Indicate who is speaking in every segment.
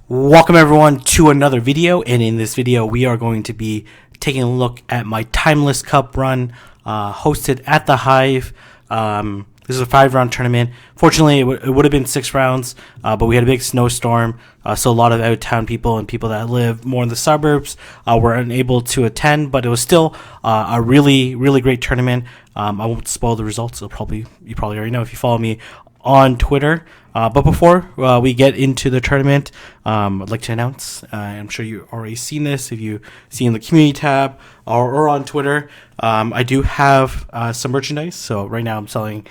Speaker 1: Welcome everyone to another video, and in this video we are going to be taking a look at my Timeless Cup run hosted at the Hive. This is a 5-round tournament. Fortunately, it would have been 6 rounds, but we had a big snowstorm, so a lot of out-of-town people and people that live more in the suburbs were unable to attend, but it was still a really great tournament. I won't spoil the results. You probably already know if you follow me on Twitter. But before we get into the tournament, I'd like to announce, I'm sure you've already seen this if you see in the community tab or on Twitter, I do have some merchandise. So right now I'm selling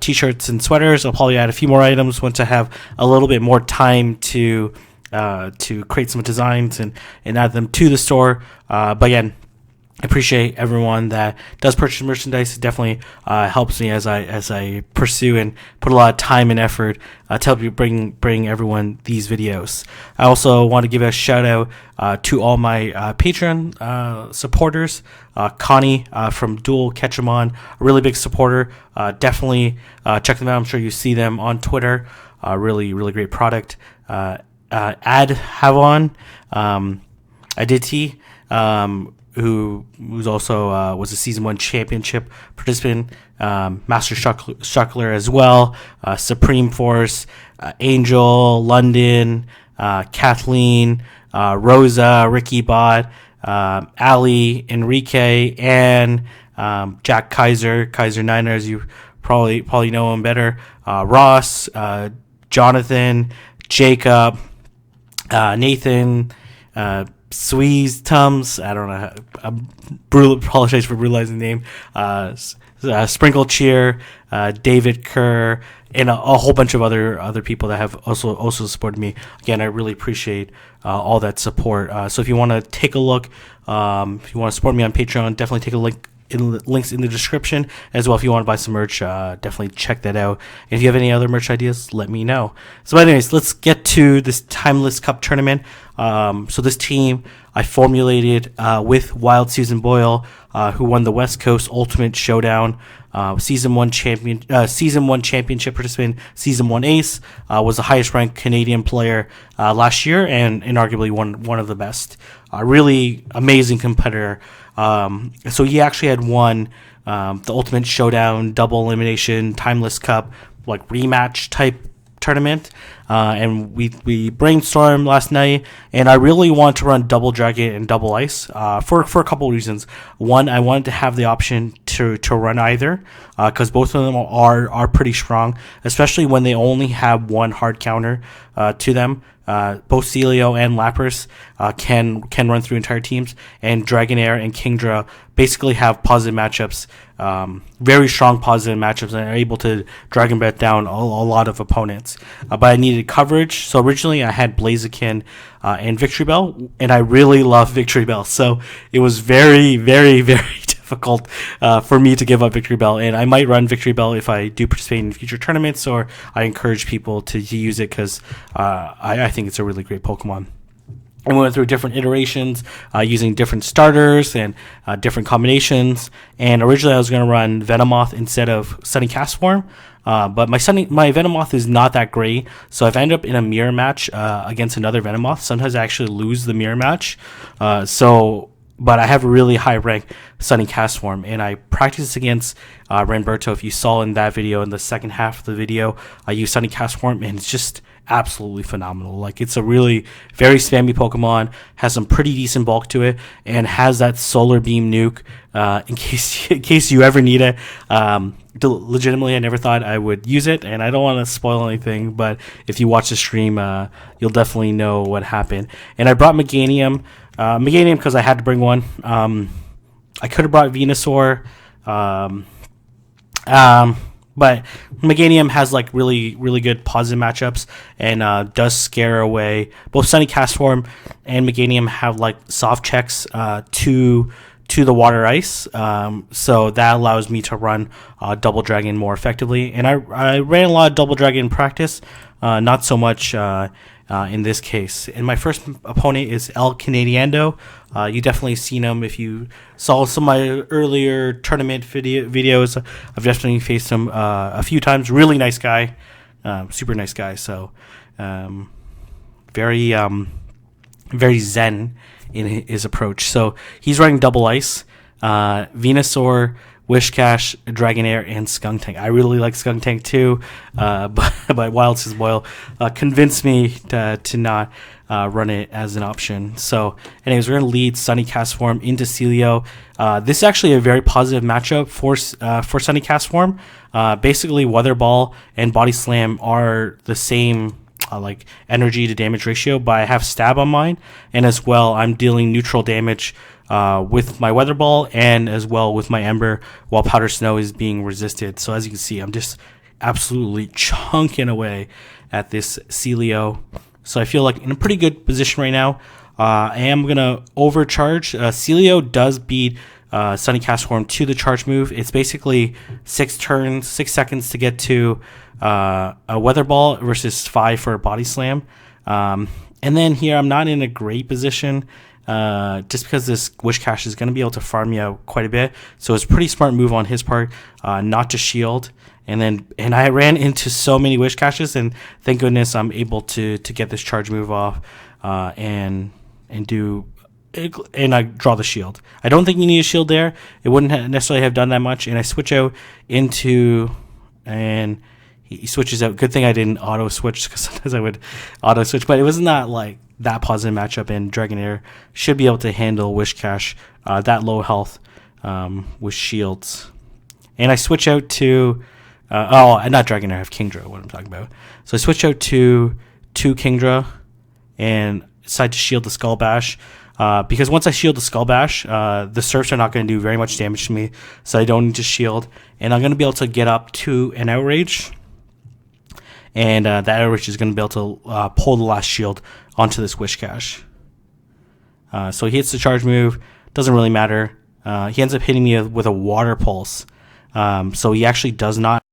Speaker 1: t-shirts and sweaters. I'll probably add a few more items once I have a little bit more time to create some designs and add them to the store. But again, I appreciate everyone that does purchase merchandise. It definitely helps me as I pursue and put a lot of time and effort to help you bring everyone these videos. I also want to give a shout out to all my Patreon supporters. Connie from Dual Ketchamon, a really big supporter. Definitely check them out. I'm sure you see them on Twitter. Really great product. Ad Havon, Aditi, who's also was a season 1 championship participant, Master Shuckler as well, Supreme Force, Angel, London, Kathleen, Rosa, Ricky Bot, Ali, Enrique, and Jack Kaiser Niners. You probably know him better. Ross, Jonathan, Jacob, Nathan, Sweeze, Tums, I don't know. I apologize for brutalizing the name. Sprinkle Cheer, David Kerr, and a whole bunch of other people that have also supported me. Again, I really appreciate all that support. So if you want to take a look, if you want to support me on Patreon, definitely take a look. Links in the description as well. If you want to buy some merch, definitely check that out. And if you have any other merch ideas, let me know. So anyways, let's get to this Timeless Cup tournament. So this team I formulated with Wild Susan Boyle, who won the West Coast Ultimate Showdown, season 1 championship participant, season 1 ace, was the highest ranked Canadian player last year, and arguably one of the best. Really amazing competitor. So he actually had won the Ultimate Showdown, double elimination, Timeless Cup, like rematch type tournament, and we brainstormed last night, and I really want to run double dragon and double ice for a couple of reasons. One, I wanted to have the option to run either, because both of them are pretty strong, especially when they only have one hard counter to them. Both Celio and Lapras can run through entire teams, and Dragonair and Kingdra basically have positive matchups, very strong positive matchups, and are able to Dragon Breath down a lot of opponents. But I needed coverage, so originally I had Blaziken and Victory Bell, and I really love Victory Bell, so it was very difficult for me to give up Victory Bell, and I might run Victory Bell if I do participate in future tournaments, or I encourage people to use it because I think it's a really great Pokemon. And we went through different iterations using different starters and different combinations, and originally I was going to run Venomoth instead of Sunny Castform, but my Venomoth is not that great, so if I end up in a mirror match against another Venomoth, sometimes I actually lose the mirror match, but I have a really high rank Sunny Castform, and I practiced against Ramberto. If you saw in that video, in the second half of the video, I used Sunny Castform, and it's just absolutely phenomenal. Like, it's a really very spammy Pokemon, has some pretty decent bulk to it, and has that Solar Beam nuke in case you ever need it. Legitimately, I never thought I would use it, and I don't want to spoil anything, but if you watch the stream, you'll definitely know what happened. And I brought Meganium because I had to bring one. I could have brought Venusaur, but Meganium has like really good positive matchups, and does scare away both Sunny Castform and Meganium have like soft checks to the water ice, so that allows me to run double dragon more effectively. And I ran a lot of double dragon in practice, not so much in this case. And my first opponent is Elk Kennedy. You definitely seen him if you saw some of my earlier tournament videos. I've definitely faced him a few times. Really nice guy, super nice guy. So very very zen in his approach. So he's running double ice, Venusaur, Wishcash, Dragonair, and Skuntank. I really like Skuntank too, but Wild Says Boyle convinced me to not run it as an option. So anyways, we're going to lead Sunny Castform into Celio. This is actually a very positive matchup for Sunny Castform. Basically, Weather Ball and Body Slam are the same like energy to damage ratio, but I have Stab on mine, and as well I'm dealing neutral damage with my Weather Ball and as well with my Ember while Powder Snow is being resisted. So as you can see, I'm just absolutely chunking away at this Celio. So I feel like in a pretty good position right now. I am going to overcharge. Celio does beat Sunny Castform to the charge move. It's basically 6 turns, 6 seconds to get to a Weather Ball versus 5 for a Body Slam. And then here I'm not in a great position just because this Wishcash is going to be able to farm me out quite a bit. So it's a pretty smart move on his part not to shield. And I ran into so many Wishcashes, and thank goodness I'm able to get this charge move off and I draw the shield. I don't think you need a shield there. It wouldn't necessarily have done that much. And I switch out into, and he switches out. Good thing I didn't auto switch, because sometimes I would auto switch, but it was not like that positive matchup. And Dragonair should be able to handle Wishcash that low health with shields. And I switch out to not Dragonair, I have Kingdra, what I'm talking about. So I switch out to Kingdra and decide to shield the Skull Bash. Because once I shield the Skull Bash, the Surfs are not going to do very much damage to me, so I don't need to shield. And I'm going to be able to get up to an Outrage, and that Outrage is going to be able to pull the last shield onto this Wishcash. So he hits the charge move, doesn't really matter. He ends up hitting me with a Water Pulse, so he actually does not.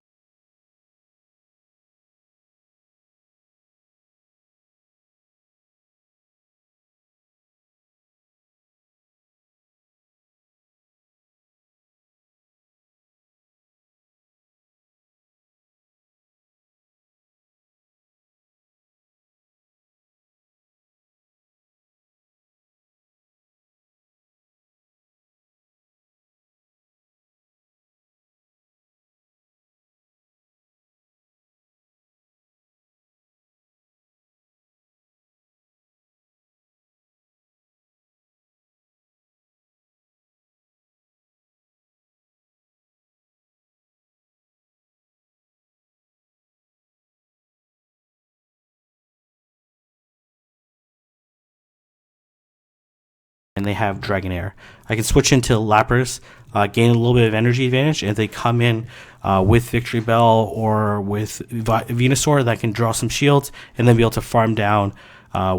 Speaker 1: And they have Dragonair. I can switch into Lapras, gain a little bit of energy advantage, and if they come in with Victory Bell or with Venusaur, that can draw some shields and then be able to farm down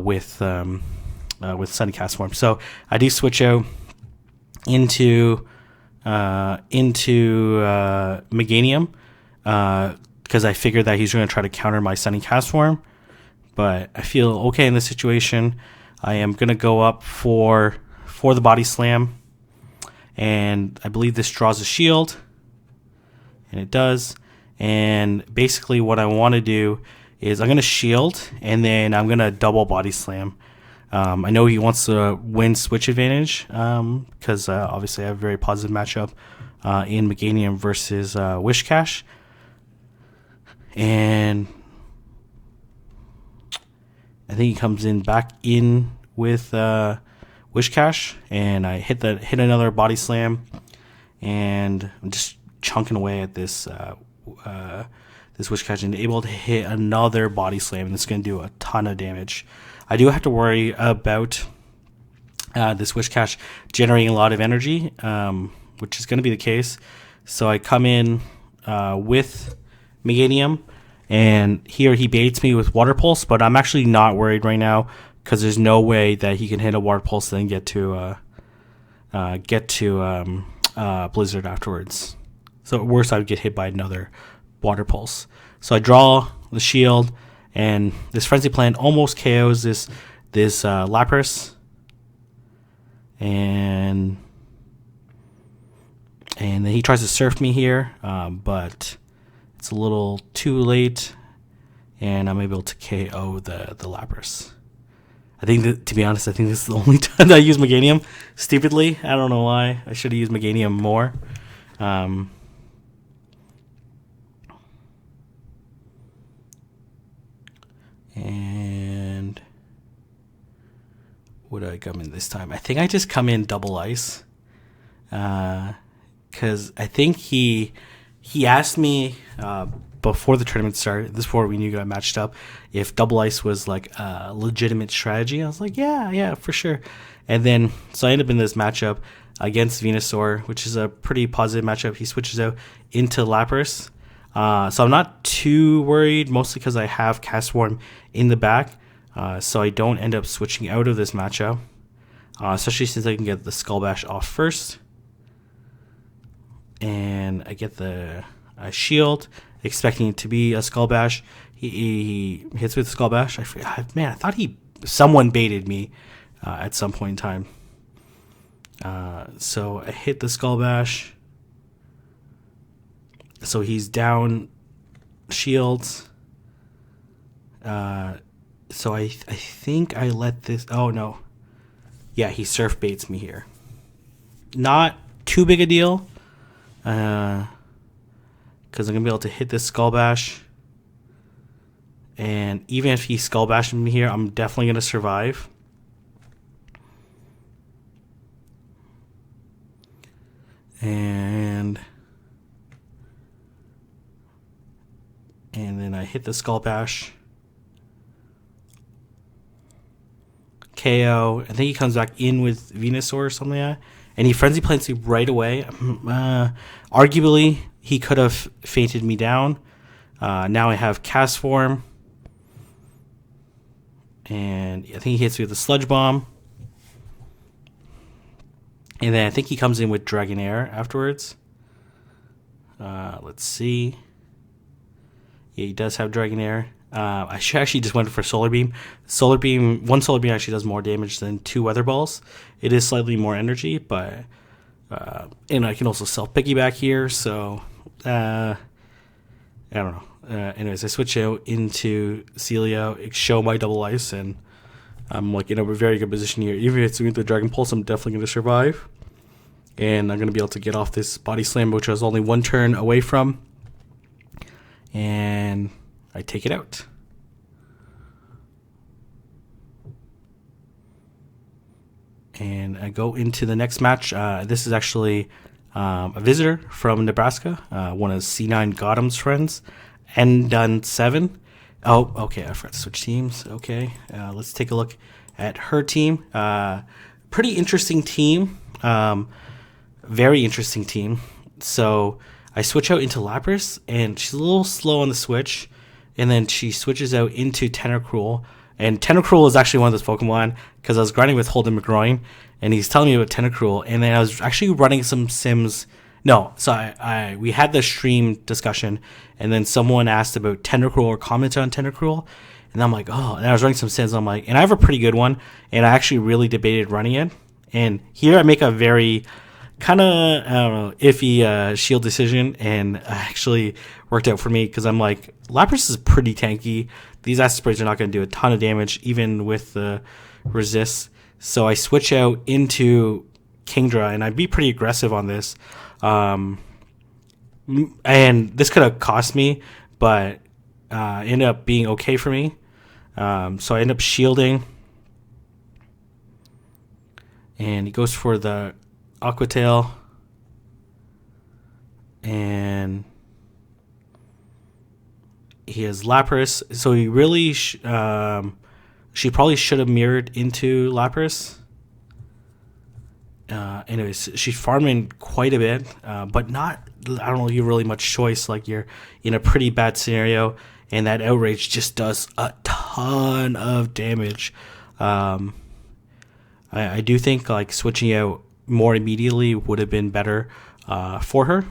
Speaker 1: with Sunny Castform. So I do switch out into Meganium because I figured that he's going to try to counter my Sunny Castform, but I feel okay in this situation. I am going to go up for the Body Slam, and I believe this draws a shield, and it does. And basically what I want to do is I'm going to shield, and then I'm going to double Body Slam. I know he wants to win switch advantage because obviously I have a very positive matchup in Meganium versus Wishcash. And I think he comes in back in with Wishcash, and I hit another Body Slam, and I'm just chunking away at this Wishcash, and able to hit another Body Slam, and it's going to do a ton of damage. I do have to worry about this Wishcash generating a lot of energy, which is going to be the case. So I come in with Meganium, and here he baits me with Water Pulse, but I'm actually not worried right now because there's no way that he can hit a Water Pulse and then get to Blizzard afterwards. So at worst, I would get hit by another Water Pulse. So I draw the shield, and this Frenzy Plant almost KOs this Lapras, and then he tries to surf me here, but it's a little too late, and I'm able to KO the Lapras. I think that, to be honest, I think this is the only time that I use Meganium. Stupidly, I don't know why. I should have used Meganium more. And what do I come in this time? I think I just come in double ice. Because I think he asked me before the tournament started, this before we knew got matched up, if double ice was like a legitimate strategy. I was like, yeah, for sure. And then so I ended up in this matchup against Venusaur, which is a pretty positive matchup. He switches out into Lapras. So I'm not too worried, mostly because I have Castform in the back, so I don't end up switching out of this matchup, especially since I can get the Skull Bash off first. And I get the shield, expecting it to be a Skull Bash. He hits with the Skull Bash. I thought someone baited me at some point in time. So I hit the Skull Bash. So he's down shields. So I think I let this... Oh, no. Yeah, he surf baits me here. Not too big a deal. Because I'm going to be able to hit this Skull Bash. And even if he Skull Bashes me here, I'm definitely going to survive. And then I hit the Skull Bash. KO. I think he comes back in with Venusaur or something like that. And he Frenzy Plants me right away. Arguably, he could have fainted me down. Now I have Castform. And I think he hits me with a Sludge Bomb. And then I think he comes in with Dragonair afterwards. Let's see. Yeah, he does have Dragonair. I actually just went for Solar Beam. One Solar Beam actually does more damage than 2 Weather Balls. It is slightly more energy, but and I can also self-piggyback here, so I don't know. Anyways, I switch out into Celio, show my double ice, and I'm like in a very good position here. Even if it's with the Dragon Pulse, I'm definitely going to survive. And I'm going to be able to get off this Body Slam, which I was only 1 turn away from. And I take it out. And I go into the next match. This is actually a visitor from Nebraska, one of C9 Gotham's friends, N-Dun7. Oh, okay, I forgot to switch teams. Okay, let's take a look at her team. Pretty interesting team. Very interesting team. So I switch out into Lapras, and she's a little slow on the switch. And then she switches out into Tentacruel. And Tentacruel is actually one of those Pokemon, because I was grinding with Holden McGroin, and he's telling me about Tentacruel. And then I was actually running some sims. No, so we had the stream discussion, and then someone asked about Tentacruel or commented on Tentacruel. And I'm like, oh, and I was running some sims. I'm like, and I have a pretty good one, and I actually really debated running it. And here I make a very kind of, I don't know, iffy shield decision, and actually worked out for me, because I'm like, Lapras is pretty tanky. These acid sprays are not going to do a ton of damage, even with the resist. So I switch out into Kingdra, and I'd be pretty aggressive on this. And this could have cost me, but ended up being okay for me. So I end up shielding, and he goes for the Aqua Tail, and he has Lapras, so he really she probably should have mirrored into Lapras. Anyways, she's farming quite a bit, but not, I don't know, you really much choice. Like, you're in a pretty bad scenario, and that Outrage just does a ton of damage. I do think like switching out more immediately would have been better for her.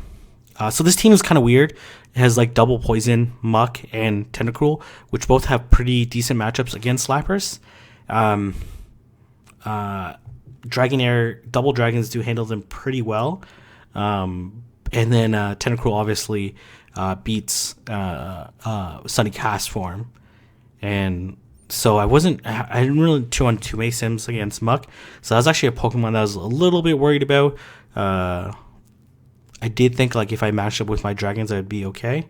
Speaker 1: So this team is kind of weird. It has like double Poison, Muck, and Tentacruel, which both have pretty decent matchups against Lapras. Dragonair, double dragons do handle them pretty well. And then Tentacruel obviously beats Sunny Castform. And So I didn't really chew on too many sims against Muck. So that was actually a Pokemon that I was a little bit worried about. I did think like if I matched up with my dragons, I'd be okay.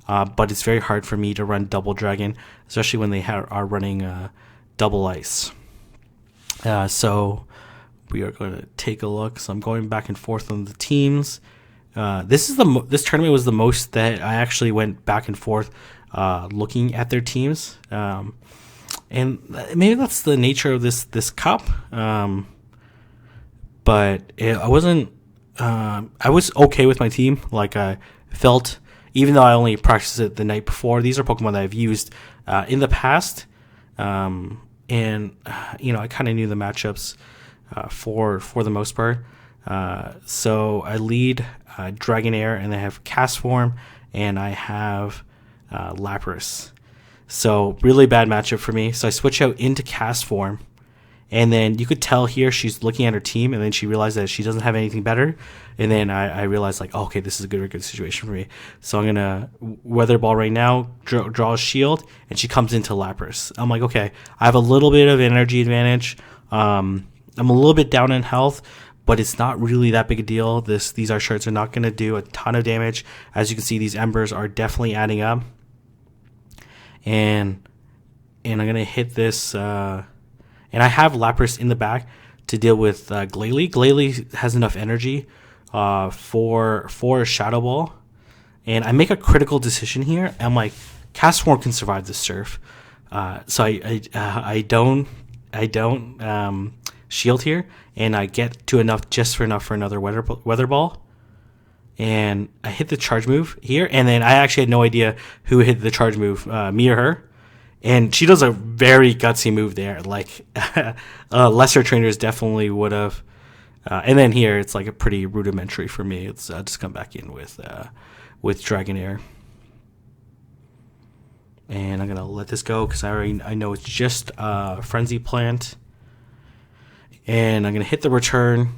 Speaker 1: But it's very hard for me to run double dragon, especially when they are running double ice. So we are going to take a look. So I'm going back and forth on the teams. This tournament was the most that I actually went back and forth looking at their teams. And maybe that's the nature of this cup. But I wasn't. I was okay with my team. Like I felt, even though I only practiced it the night before. These are Pokemon that I've used in the past, and I kind of knew the matchups for the most part. So I lead Dragonair, and I have Cast Form, and I have Lapras. So really bad matchup for me. So I switch out into Cast Form, and then you could tell here she's looking at her team, and then she realized that she doesn't have anything better. And then I realized like, oh, okay, this is a good situation for me. So I'm gonna Weather Ball right now, draw a Shield, and she comes into Lapras. I'm like, okay, I have a little bit of energy advantage. I'm a little bit down in health, but it's not really that big a deal. These are shirts are not gonna do a ton of damage. As you can see, these embers are definitely adding up. And I'm gonna hit this, and I have Lapras in the back to deal with Glalie. Glalie has enough energy for a Shadow Ball, and I make a critical decision here. I'm like, Cast Form can survive the Surf, so I don't shield here, and I get to enough for another Weather Ball. And I hit the charge move here, and then I actually had no idea who hit the charge move, me or her. And she does a very gutsy move there. Like, lesser trainers definitely would have. And then here, it's like a pretty rudimentary for me. It's just come back in with Dragonair. And I'm going to let this go because I know it's just Frenzy Plant. And I'm going to hit the return.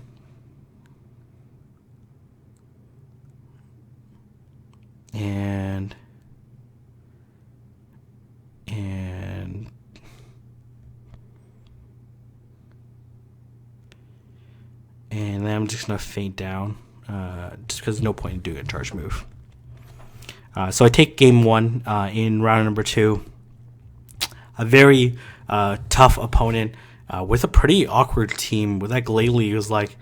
Speaker 1: And then I'm just going to faint down just because there's no point in doing a charge move. So I take game one in round number 2. A very tough opponent with a pretty awkward team. With that Glalie was like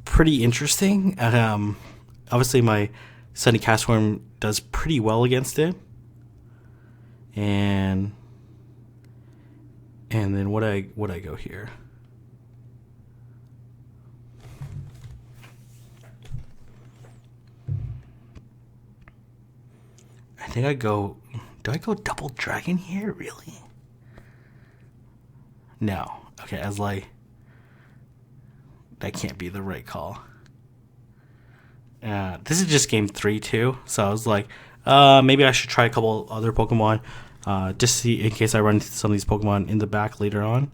Speaker 1: pretty interesting. Obviously my Sunny Cast Form does pretty well against it. And then what I go here? I think do I go double dragon here? Really? No. Okay, I was like, that can't be the right call. This is just game 3 too, so I was like, maybe I should try a couple other Pokemon, just see in case I run into some of these Pokemon in the back later on.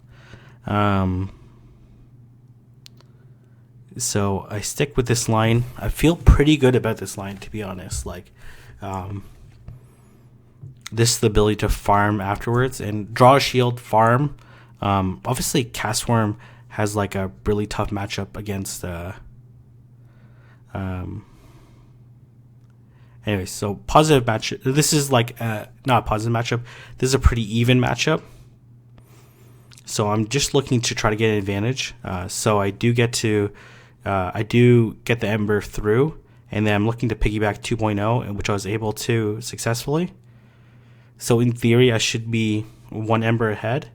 Speaker 1: So I stick with this line. I feel pretty good about this line, to be honest. Like, this is the ability to farm afterwards and draw a shield, farm. Obviously, Cast Form has like a really tough matchup against. Anyway, so positive match. This is like not a positive matchup. This is a pretty even matchup. So I'm just looking to try to get an advantage. So I do get the Ember through, and then I'm looking to piggyback 2.0, which I was able to successfully. So in theory, I should be 1 Ember ahead,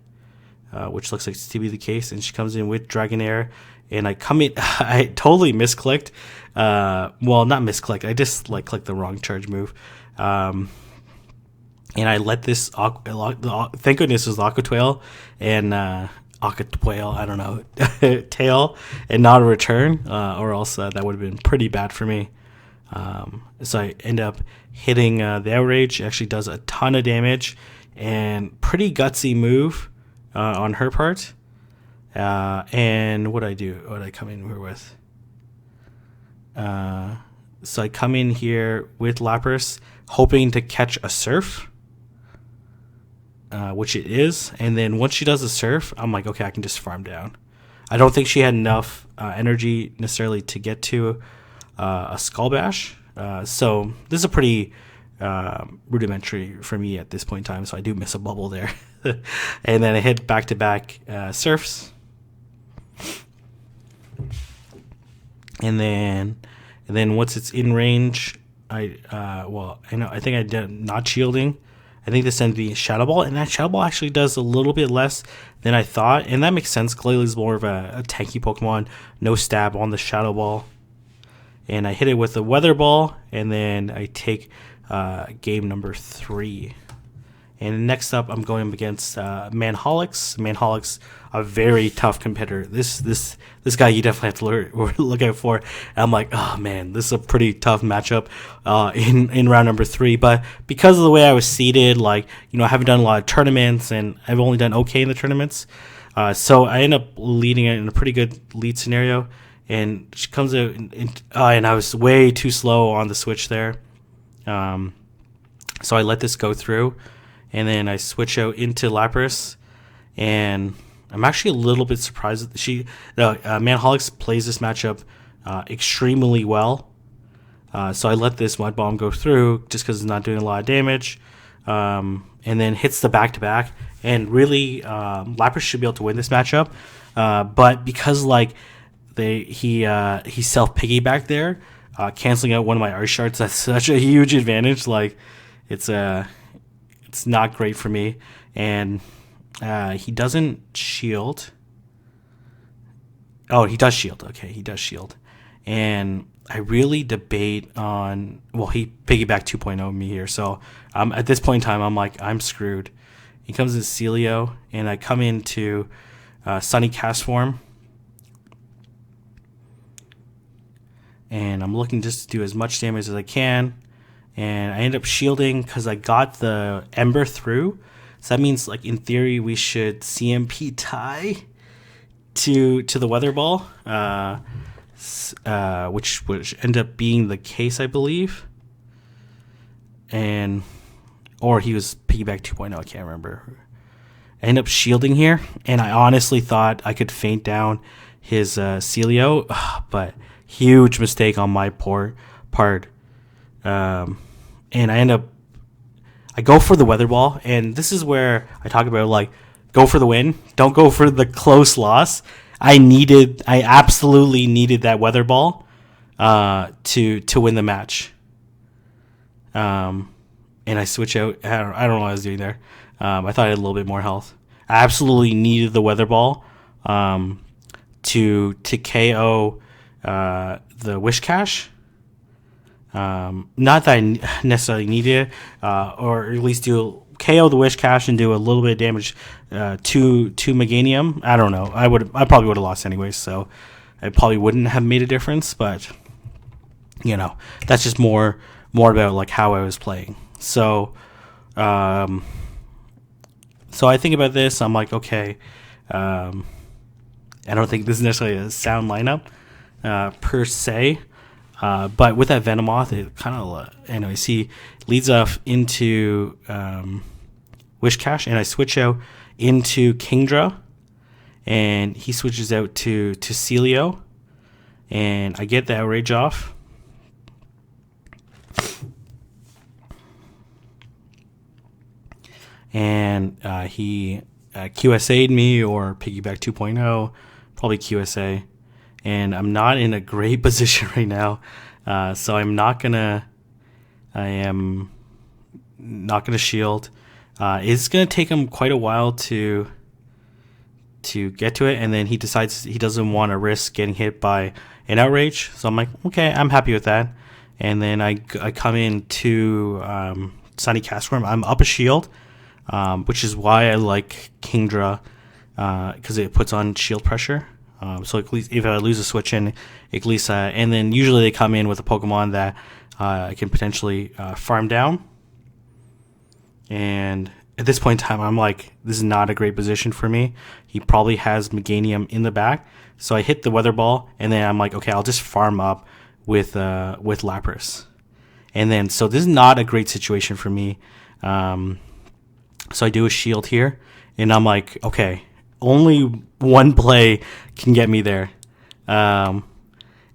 Speaker 1: which looks like to be the case. And she comes in with Dragonair, and I come in. I totally misclicked. Well, not misclicked. I just like clicked the wrong charge move. And I let this. Thank goodness it was Aquatail and Aquatail. I don't know, tail, and not a return, or else that would have been pretty bad for me. So I end up hitting the Outrage. It actually does a ton of damage, and pretty gutsy move on her part. And what I do? What I come in here with? So I come in here with Lapras, hoping to catch a Surf. which it is. And then once she does the surf, I'm like, okay, I can just farm down. I don't think she had enough energy necessarily to get to a Skull Bash. So this is a pretty rudimentary for me at this point in time. So I do miss a bubble there. And then I hit back-to-back surfs. And then once it's in range, I think I did not shielding. I think this sends the Shadow Ball, and that Shadow Ball actually does a little bit less than I thought, and that makes sense. Glalie is more of a tanky Pokemon, no stab on the Shadow Ball. And I hit it with the Weather Ball, and then I take game number 3. And next up, I'm going up against Manholics. Manholics, a very tough competitor. This guy you definitely have to look out for. And I'm like, oh man, this is a pretty tough matchup in round number 3. But because of the way I was seeded, I haven't done a lot of tournaments, and I've only done okay in the tournaments. So I end up leading it in a pretty good lead scenario. And she comes out, and I was way too slow on the switch there. So I let this go through. And then I switch out into Lapras, and I'm actually a little bit surprised that Manholics plays this matchup extremely well. So I let this Mud Bomb go through just because it's not doing a lot of damage, and then hits the back-to-back. And really, Lapras should be able to win this matchup, but because he self-piggybacked there, canceling out one of my Ice Shards, that's such a huge advantage. It's not great for me, and he doesn't shield. Oh, he does shield. Okay, he does shield. And I really debate on... Well, he piggybacked 2.0 me here, so at this point in time, I'm like, I'm screwed. He comes in Celio, and I come into Sunny Cast form. And I'm looking just to do as much damage as I can. And I end up shielding because I got the Ember through. So that means, in theory, we should CMP tie to the Weather Ball, which would end up being the case, I believe. Or he was piggyback 2.0, I can't remember. I end up shielding here, and I honestly thought I could feint down his Celio, but huge mistake on my part. And I go for the Weather Ball, and this is where I talk about, go for the win. Don't go for the close loss. I absolutely needed that Weather Ball to win the match. And I switch out. I don't know what I was doing there. I thought I had a little bit more health. I absolutely needed the Weather Ball to KO the Wish Cache. Not that I necessarily need it, or at least do KO the Wish Cache and do a little bit of damage to Meganium. I don't know. I probably would have lost anyways, so it probably wouldn't have made a difference. But that's just more about how I was playing. So, so I think about this. I'm like, okay, I don't think this is necessarily a sound lineup per se. But with that Venomoth, it kind of, anyways, he leads off into Wish Cache, and I switch out into Kingdra, and he switches out to Celio, and I get the Outrage off. And he QSA'd me, or Piggyback 2.0, probably QSA. And I'm not in a great position right now, so I am not gonna shield. It's gonna take him quite a while to get to it, and then he decides he doesn't want to risk getting hit by an Outrage. So I'm like, okay, I'm happy with that. And then I come into Sunny Castform. I'm up a shield, which is why I like Kingdra, because it puts on shield pressure. So at least if I lose a switch in, at least, and then usually they come in with a Pokemon that I can potentially farm down. And at this point in time, I'm like, this is not a great position for me. He probably has Meganium in the back, so I hit the Weather Ball, and then I'm like, okay, I'll just farm up with Lapras. And then, so this is not a great situation for me. So I do a shield here, and I'm like, okay, only one play can get me there. And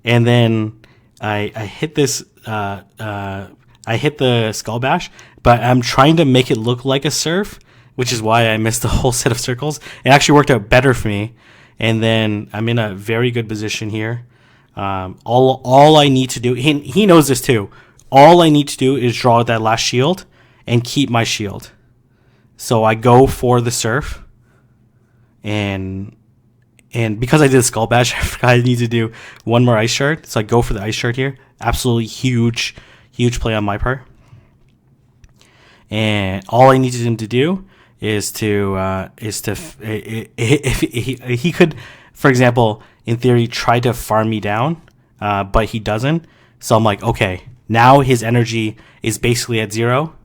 Speaker 1: then I hit this. I hit the Skull Bash, but I'm trying to make it look like a surf, which is why I missed the whole set of circles. It actually worked out better for me. And then I'm in a very good position here. All I need to do, he knows this too. All I need to do is draw that last shield and keep my shield. So I go for the surf, and because I did a Skull Bash, I forgot I need to do one more Ice Shard. So I go for the Ice Shard here. Absolutely huge play on my part. And all I needed him to do is if he could, for example, in theory, try to farm me down, but he doesn't. So I'm like, okay, now his energy is basically at 0,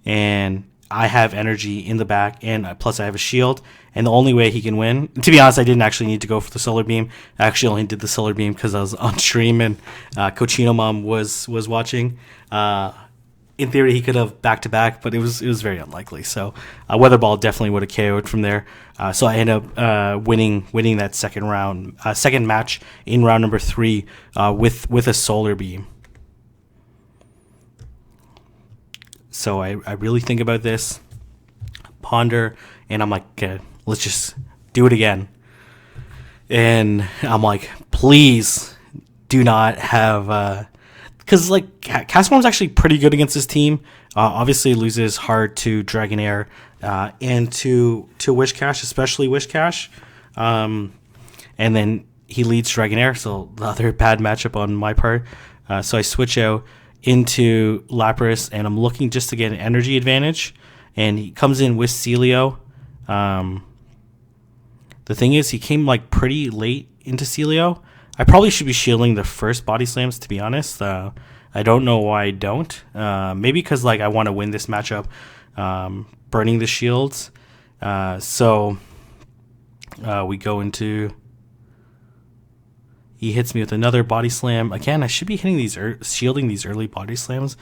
Speaker 1: and I have energy in the back, and plus I have a shield, and the only way he can win, to be honest, I didn't actually need to go for the Solar Beam. I actually only did the Solar Beam because I was on stream and Cochino Mom was watching. In theory, he could have back-to-back, but it was very unlikely. So Weather Ball definitely would have KO'd from there. So I ended up winning that second match in round number 3 with a Solar Beam. So I really think about this, ponder, and I'm like, okay, let's just do it again. And I'm like, please do not have... Because like Castform's actually pretty good against this team. Obviously loses hard to Dragonair and to Wishcash, especially Wishcash. And then he leads Dragonair, so the other bad matchup on my part. So I switch out into Lapras, and I'm looking just to get an energy advantage. And he comes in with Celio. The thing is, he came like pretty late into Celio. I probably should be shielding the first body slams, to be honest. I don't know why I don't. Maybe because like I want to win this matchup, burning the shields. So we go into... He hits me with another body slam. Again, I should be hitting shielding these early body slams,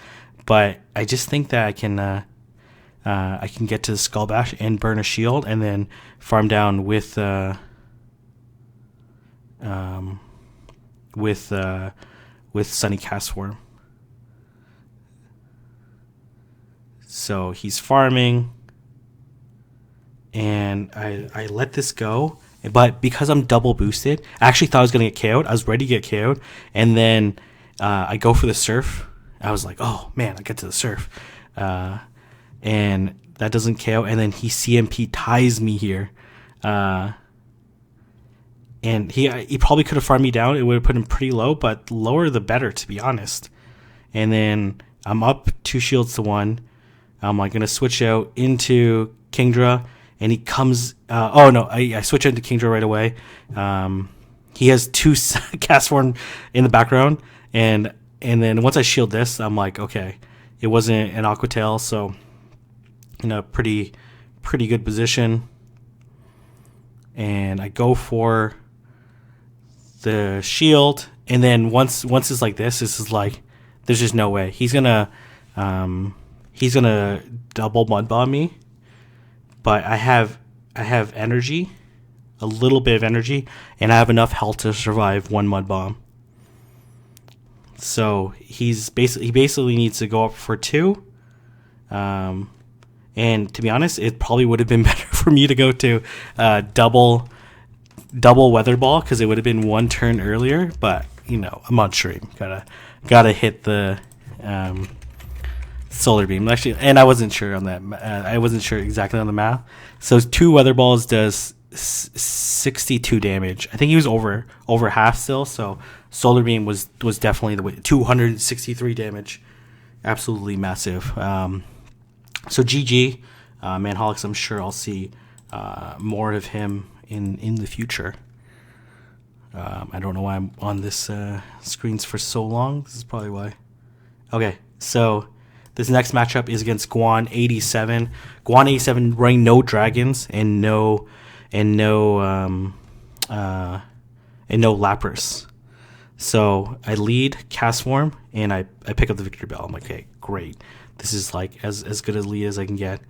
Speaker 1: but I just think that I can get to the Skull Bash and burn a shield, and then farm down with Sunny Castform. So he's farming, and I let this go. But because I'm double boosted, I actually thought I was going to get KO'd. I was ready to get KO'd. And then I go for the surf. I was like, oh, man, I get to the surf. And that doesn't KO. And then he CMP ties me here. And he probably could have farmed me down. It would have put him pretty low, but lower the better, to be honest. And then I'm up 2 shields to 1. I'm like going to switch out into Kingdra. And he comes... I switch into Kingdra right away. He has 2 Castform in the background. And then once I shield this, I'm like, okay, it wasn't an Aqua Tail, so in a pretty good position. And I go for the shield. And then once it's like this is like, there's just no way. He's gonna double Mud Bomb me. But I have energy, a little bit of energy, and I have enough health to survive 1 Mud Bomb. So he basically needs to go up for 2. And to be honest, it probably would have been better for me to go to double Weather Ball, because it would have been 1 turn earlier. But I'm on stream, gotta hit the Solar Beam, actually, and I wasn't sure on that. I wasn't sure exactly on the math. So 2 Weather Balls does 62 damage. I think he was over half still. So Solar Beam was definitely the way. 263 damage, absolutely massive. So GG, Manholics. I'm sure I'll see more of him in the future. I don't know why I'm on this screens for so long. This is probably why. Okay, so. This next matchup is against Guan 87. Guan 87 running no dragons and no Lapras. So I lead Castform and I pick up the victory bell. I'm like, okay, great. This is like as good a lead as I can get.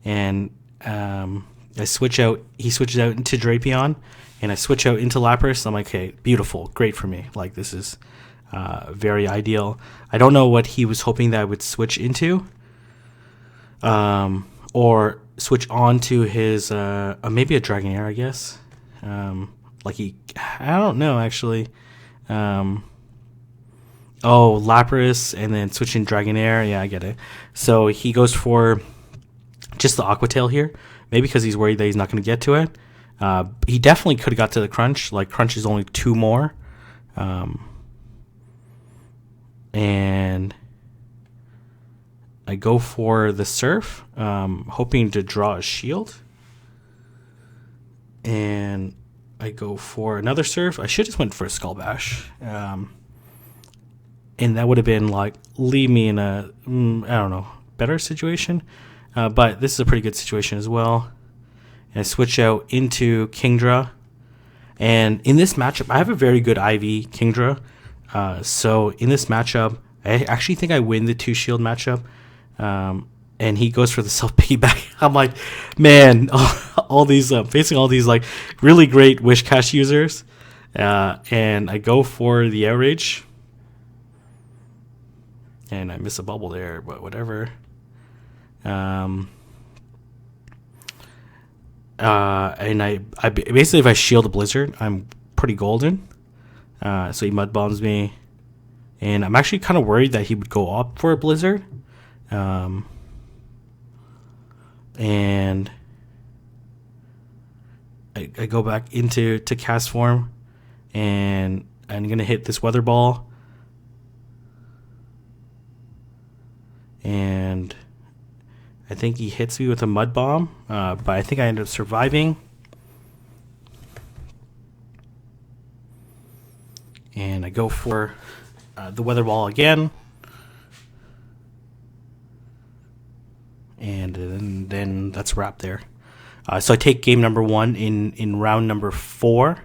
Speaker 1: and I switch out. He switches out into Drapion, and I switch out into Lapras. I'm like, okay, beautiful, great for me. Like, this is very ideal. I don't know what he was hoping that I would switch into, or switch on to his maybe a Dragonair, I guess. I don't know actually. Lapras and then switching Dragonair. Yeah, I get it. So he goes for just the Aqua Tail here. Maybe because he's worried that he's not going to get to it. He definitely could have got to the Crunch. Like, Crunch is only 2 more. And I go for the Surf, hoping to draw a Shield. And I go for another Surf. I should have just went for a Skull Bash. And that would have been, like, leave me in a, I don't know, better situation. But this is a pretty good situation as well. And I switch out into Kingdra. And in this matchup, I have a very good IV Kingdra. So in this matchup, I actually think I win the 2-shield matchup. And he goes for the self-piggyback. I'm like, man, all these facing all these like really great Wish Cash users. And I go for the Outrage. And I miss a bubble there, but whatever. And I basically, if I shield a Blizzard, I'm pretty golden. So he mud bombs me, and I'm actually kind of worried that he would go up for a Blizzard. And I go back into cast form, and I'm gonna hit this Weather Ball, and I think he hits me with a Mud Bomb, but I think I end up surviving. And I go for the Weather Ball again. And then that's a wrap there. So I take game number 1 in round number 4.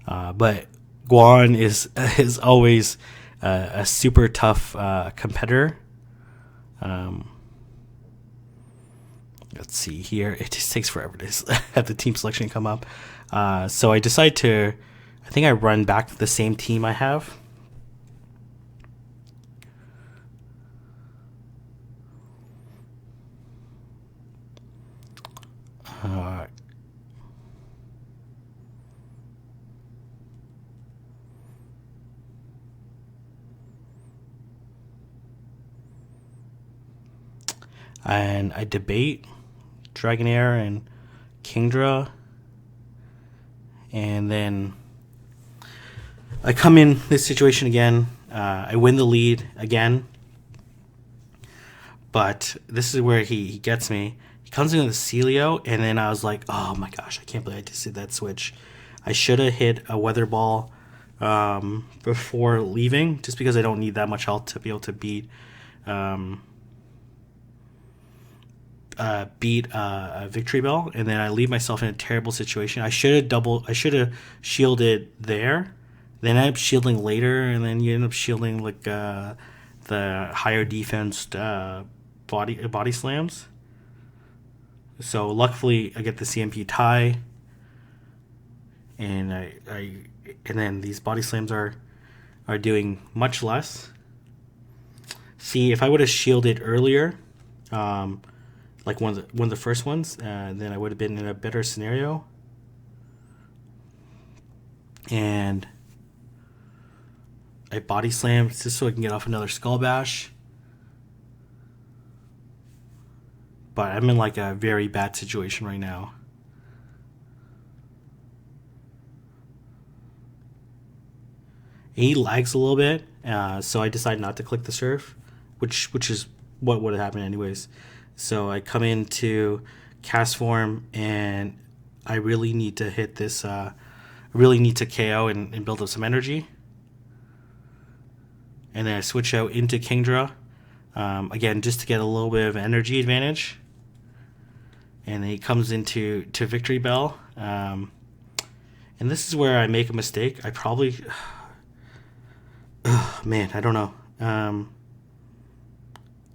Speaker 1: But Guan is always a super tough competitor. Let's see here. It just takes forever to have the team selection come up. So I decide to, I think I run back to the same team I have. And I debate Dragonair and Kingdra. And then I come in this situation again. I win the lead again. But this is where he gets me. He comes in with a Celio, and then I was like, oh my gosh, I can't believe I just did that switch. I should have hit a Weather Ball before leaving, just because I don't need that much health to be able to beat a Victory Bell, and then I leave myself in a terrible situation. I should have shielded there, then I end up shielding later, and then you end up shielding like the higher defense body slams. So luckily I get the CMP tie, and and then these body slams are doing much less. See, if I would have shielded earlier, like one of the first ones, then I would have been in a better scenario. And I body slam just so I can get off another Skull Bash. But I'm in like a very bad situation right now. And he lags a little bit, so I decide not to click the Surf, which is what would have happened anyways. So I come into cast form, and I really need to hit this. I really need to KO and build up some energy. And then I switch out into Kingdra, again, just to get a little bit of energy advantage. And then he comes into Victory Bell. And this is where I make a mistake. I probably... man, I don't know.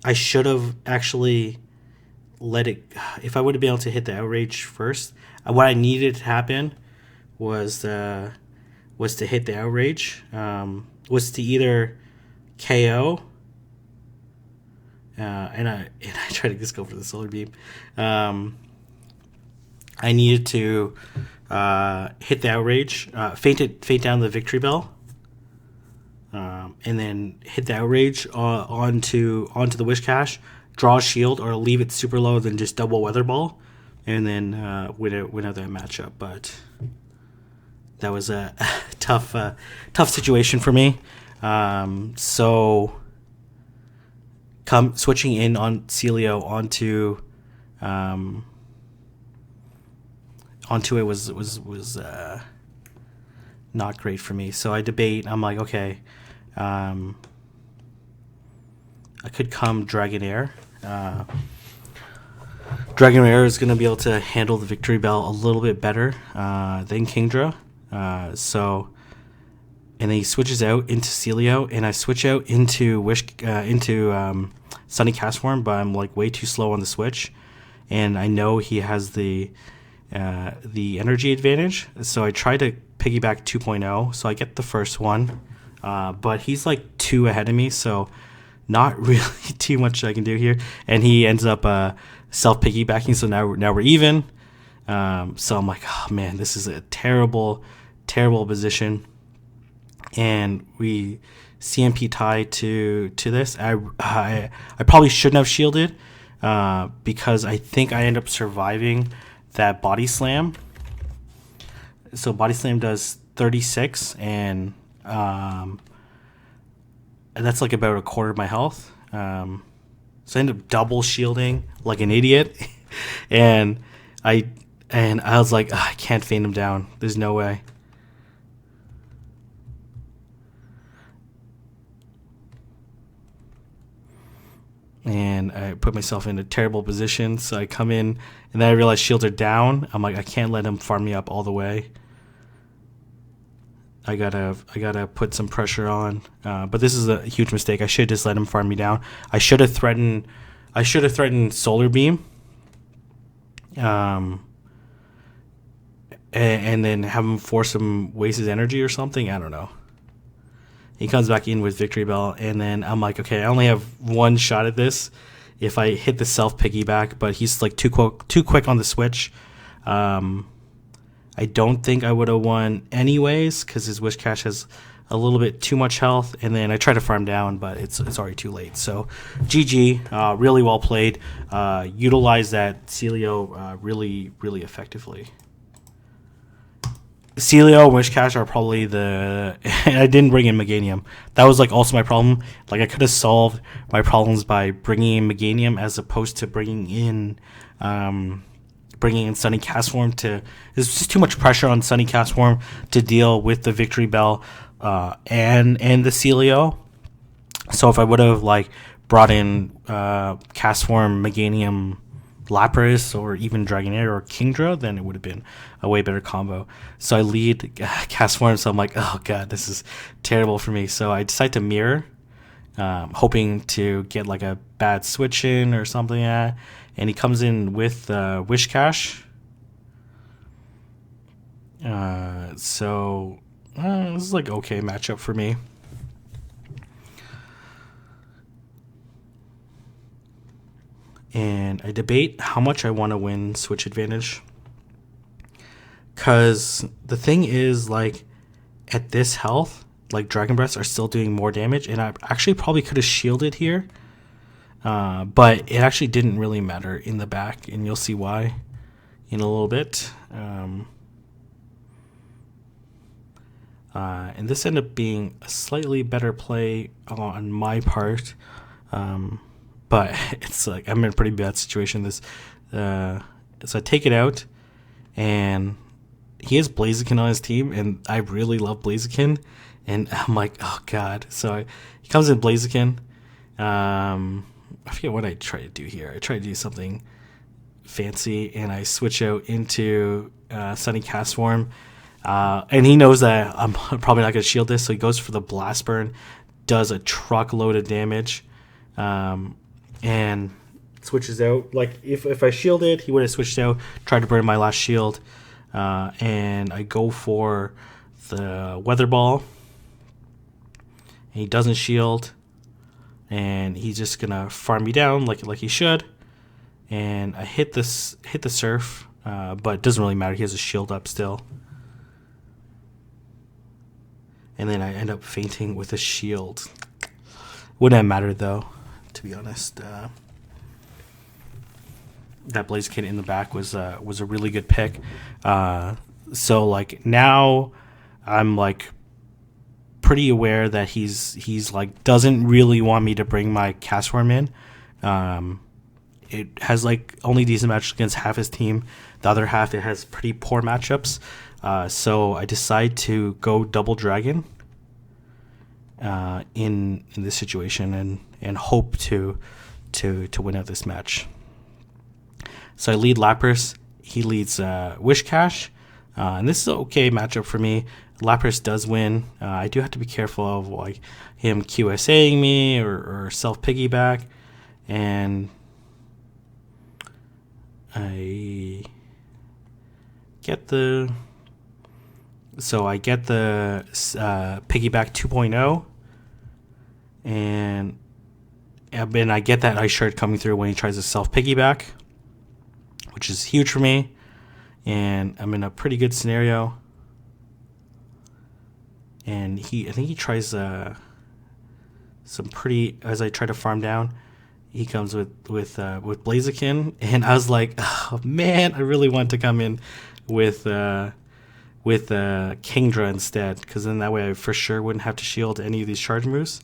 Speaker 1: I should have actually let it. If I would have been able to hit the outrage first, what I needed to happen was to hit the outrage. Was to either KO. And I tried to just go for the solar beam. I needed to hit the outrage, faint down the victory bell, and then hit the outrage onto the wish cache, draw a shield, or leave it super low, then just double weather ball, and then win out that matchup. But that was a tough situation for me. So switching in on Celio onto it was not great for me. So I debate. I'm like, okay, I could come Dragonair. Dragonair is going to be able to handle the victory bell a little bit better than Kingdra. And then he switches out into Celio, and I switch out into Sunny Castform, but I'm like way too slow on the switch, and I know he has the energy advantage, so I try to piggyback 2.0, so I get the first one, but he's like 2 ahead of me, so not really too much I can do here, and he ends up self piggybacking, so now we're even. So I'm like, oh man, this is a terrible position. And we CMP tie to this. I probably shouldn't have shielded because I think I end up surviving that body slam. So body slam does 36, and that's like about a quarter of my health. So I end up double shielding like an idiot, and I was like, oh, I can't feint him down. There's no way. And I put myself in a terrible position. So I come in, and then I realize shields are down. I'm like, I can't let him farm me up all the way. I gotta put some pressure on. But this is a huge mistake. I should just let him farm me down. I should have threatened solar beam. And then have him force him waste his energy or something. I don't know. He comes back in with Victory Bell, and then I'm like, okay, I only have one shot at this if I hit the self piggyback, but he's like too quick on the switch. I don't think I would have won anyways because his Wish Cache has a little bit too much health, and then I try to farm down, but it's already too late. So GG, really well played. Utilize that Celio really, really effectively. Celio and Wish Cache are probably and I didn't bring in Meganium. That was like also my problem. Like I could have solved my problems by bringing in Meganium as opposed to bringing in Sunny Castform. There's just too much pressure on Sunny Castform to deal with the Victory Bell and the Celio. So if I would have like brought in Castform, Meganium, Lapras, or even Dragonair or Kingdra, then it would have been a way better combo. So I lead Castform, so I'm like, oh god, this is terrible for me. So I decide to mirror, hoping to get like a bad switch in or something like that. And he comes in with Wish Cache. So this is like okay matchup for me. And I debate how much I want to win switch advantage. Because the thing is, like, at this health, like, Dragon Breaths are still doing more damage. And I actually probably could have shielded here. But it actually didn't really matter in the back. And you'll see why in a little bit. And this ended up being a slightly better play on my part. But it's like I'm in a pretty bad situation. So I take it out, and he has Blaziken on his team, and I really love Blaziken, and I'm like, oh god. So he comes in Blaziken. I forget what I try to do here. I try to do something fancy, and I switch out into Sunny Castform, and he knows that I'm probably not going to shield this, so he goes for the Blast Burn, does a truckload of damage. and switches out. Like if I shielded, he would have switched out, tried to burn my last shield, and I go for the weather ball. And he doesn't shield, and he's just gonna farm me down like he should. And I hit the surf, but it doesn't really matter. He has a shield up still. And then I end up fainting with a shield. Wouldn't have mattered though, to be honest. That Blaziken in the back was a really good pick. So like now I'm like pretty aware that he's like doesn't really want me to bring my Castform in. It has like only decent matchups against half his team. The other half it has pretty poor matchups. So I decide to go double dragon in this situation and hope to win out this match. So I lead Lapras. He leads Wishcash. And this is an okay matchup for me. Lapras does win. I do have to be careful of like him QSAing me or self piggyback, and I get the piggyback 2.0, and I get that ice shard coming through when he tries to self piggyback, which is huge for me, and I'm in a pretty good scenario. And I think he tries some pretty, as I try to farm down, he comes with Blaziken, and I was like, oh man, I really want to come in with Kingdra instead, because then that way I for sure wouldn't have to shield any of these charge moves.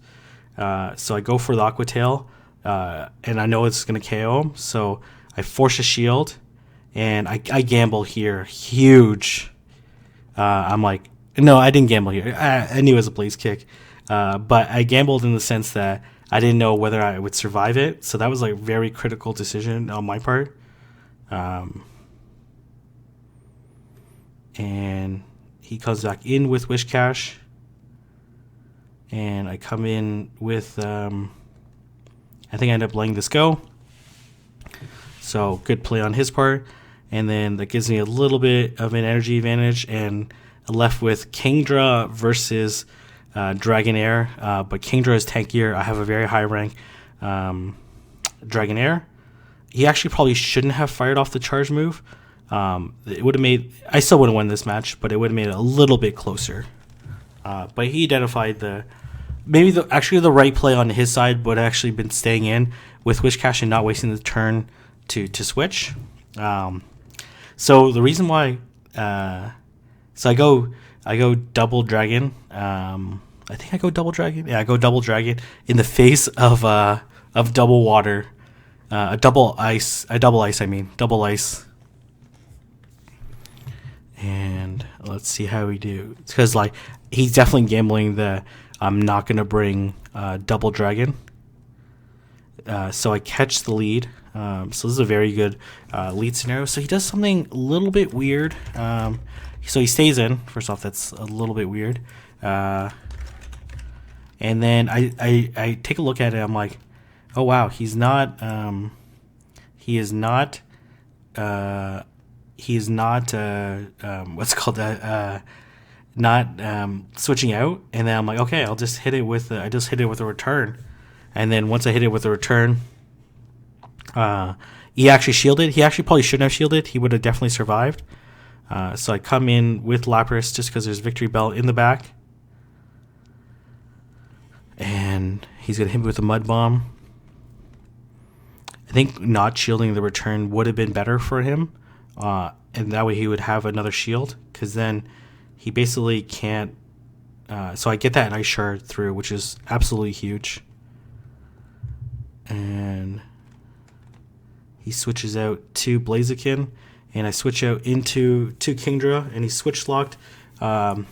Speaker 1: So I go for the Aqua Tail, and I know it's going to KO him, so I force a shield, and I gamble here, huge. I'm like, no, I didn't gamble here. I knew it was a Blaze Kick, but I gambled in the sense that I didn't know whether I would survive it, so that was like a very critical decision on my part. And he comes back in with Wishcash, and I come in with I think I end up letting this go, so good play on his part, and then that gives me a little bit of an energy advantage, and left with Kingdra versus Dragonair, but Kingdra is tankier. I have a very high rank Dragonair. He actually probably shouldn't have fired off the charge move. It would have made, I still would have won this match, but it would have made it a little bit closer. But he identified the right play on his side would have actually been staying in with Wishcash and not wasting the turn to switch. So the reason why, so I go double dragon. I think I go double dragon. Yeah, I go double dragon in the face of double water, double ice. Double ice. And let's see how we do. It's because like he's definitely gambling that I'm not gonna bring double dragon. So I catch the lead. So this is a very good lead scenario. So he does something a little bit weird. So he stays in. First off, that's a little bit weird. And then I take a look at it. I'm like, oh wow, he's not. He is not. He is not. What's called that? Not switching out. And then I'm like, okay, I'll just hit it with. I just hit it with a return. And then once I hit it with a return, he actually shielded. He actually probably shouldn't have shielded. He would have definitely survived. So I come in with Lapras just because there's Victory Bell in the back. And he's going to hit me with a Mud Bomb. I think not shielding the return would have been better for him. And that way he would have another shield. Because then he basically can't... so I get that Ice Shard through, which is absolutely huge. And he switches out to Blaziken. And I switch out into Kingdra, and he's switch locked at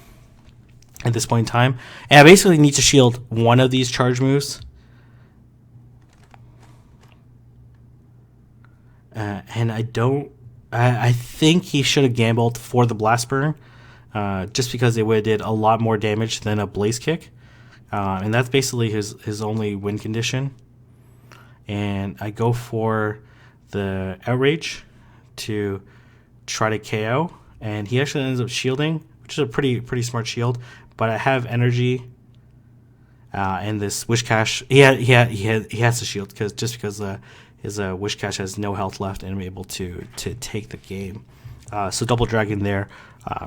Speaker 1: this point in time. And I basically need to shield one of these charge moves. And I think he should have gambled for the Blast Burn, just because it would have did a lot more damage than a Blaze Kick. And that's basically his only win condition. and I go for the Outrage to try to KO, and he actually ends up shielding, which is a pretty smart shield. But I have energy, and this Wish Cache. He has to shield because his Wish Cache has no health left, and I'm able to take the game. So double dragon there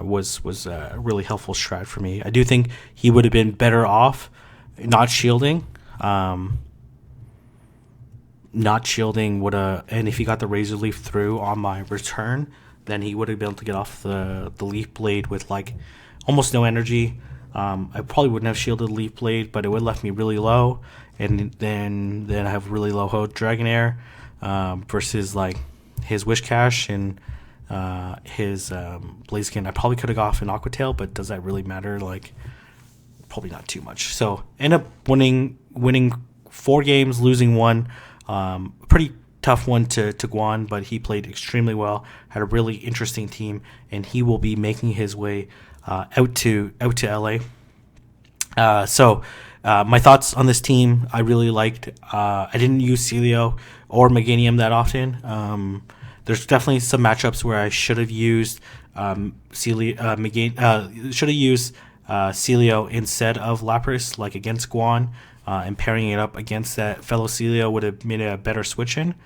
Speaker 1: was a really helpful strat for me. I do think he would have been better off not shielding. Not shielding would have, and if he got the Razor Leaf through on my return, then he would have been able to get off the Leaf Blade with like almost no energy. I probably wouldn't have shielded Leaf Blade, but it would have left me really low, and then I have really low Dragonair versus like his Wish Cache and his Blaziken. I probably could have got off an Aqua Tail, but does that really matter? Like, probably not too much. So end up winning 4 games, losing 1. Pretty tough one to Guan, but he played extremely well, had a really interesting team, and he will be making his way out to LA. So my thoughts on this team, I really liked. I didn't use Celio or Meganium that often. There's definitely some matchups where I should have used Celio instead of Lapras, like against Guan, and pairing it up against that fellow Celio would have made a better switch in.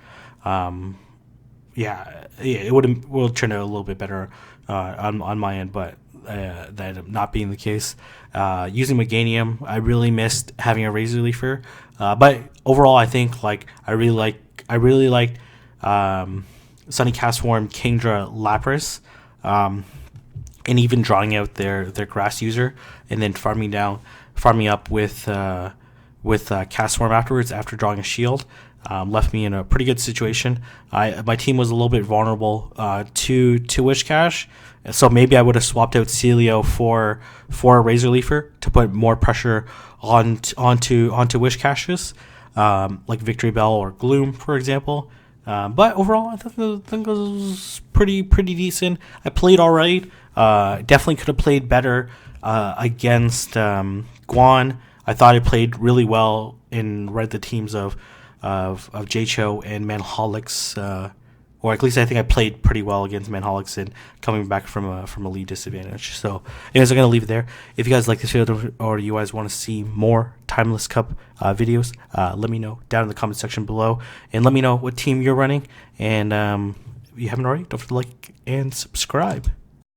Speaker 1: It would have turned out a little bit better on my end, but that not being the case. Using Meganium, I really missed having a Razor Leafer, but overall, I think like I really liked Sunny Castform, Kingdra, Lapras, and even drawing out their grass user, and then farming up with Castform afterwards after drawing a shield. Left me in a pretty good situation. My team was a little bit vulnerable to Wish Cache, so maybe I would have swapped out Celio for a Razor Leafer to put more pressure onto Wish Caches, like Victory Bell or Gloom, for example. But overall, I think it was pretty decent. I played all right. Definitely could have played better against Guan. I thought I played really well and read the teams of Jcho and Manholics, or at least I think I played pretty well against Manholics and coming back from a lead disadvantage. So, anyways, I'm gonna leave it there. If you guys like this video or you guys want to see more Timeless Cup videos, let me know down in the comment section below, and let me know what team you're running. And if you haven't already, don't forget to like and subscribe.